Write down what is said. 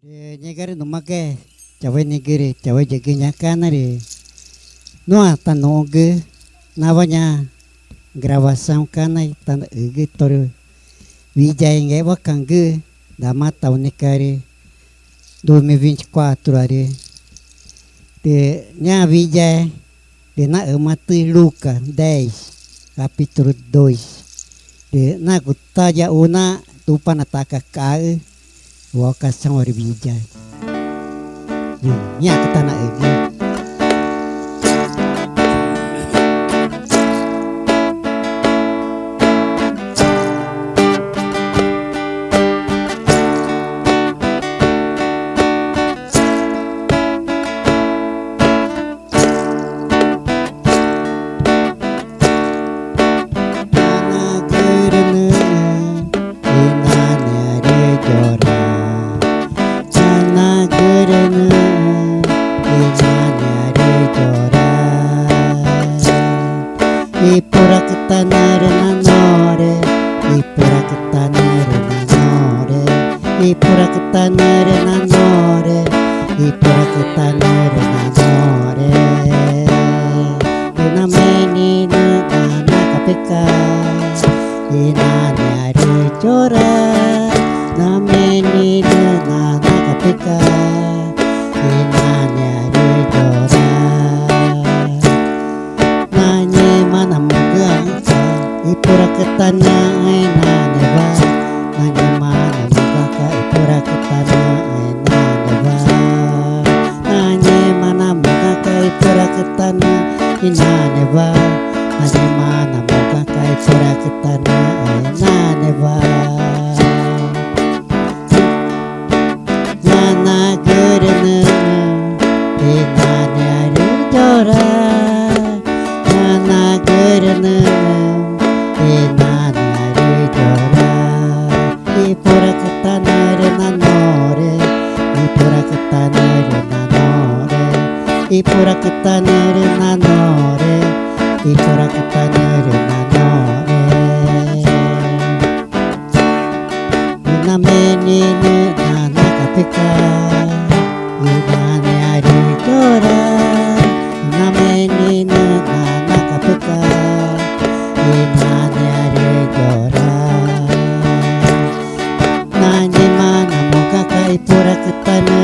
Negara no make, cawe negeri, cawe jaginya kanari. Noa tanoge, nawanya gravação kanai tan ege toru. Vijay ngewa kange, dama taunekari 2024 ari. De nya Vijay de na amati Luca 10 capítulo 2. De na gutaja una tupa nataka kae wakasan wari Vijay. Nya ketana ege. Ipura ketanere nanore, ipura ketanere nanore, ipura ketanere nanore, ipura ketanere nanore. Ina meni nana kapeka, ina nyari jora, na meni nana kapeka, ina nyari jora. Ipura ketana aina neva, nanya mana mukaka ipura ketana aina neva, nanya mana mukaka ipura ketana ina neva, nanya mana mukaka ipura ketana aina neva. Nana gerene ina nyari jora, nana gerene ipura ketanere nanore, ipura ketanere nanore, ipura ketanere nanore, ipura ketanere nanore. Ina menine nana kapeka, ina nyari jora, ina menine nana kapeka, ina nyari jora. Nanya mana mukaka ipura ketana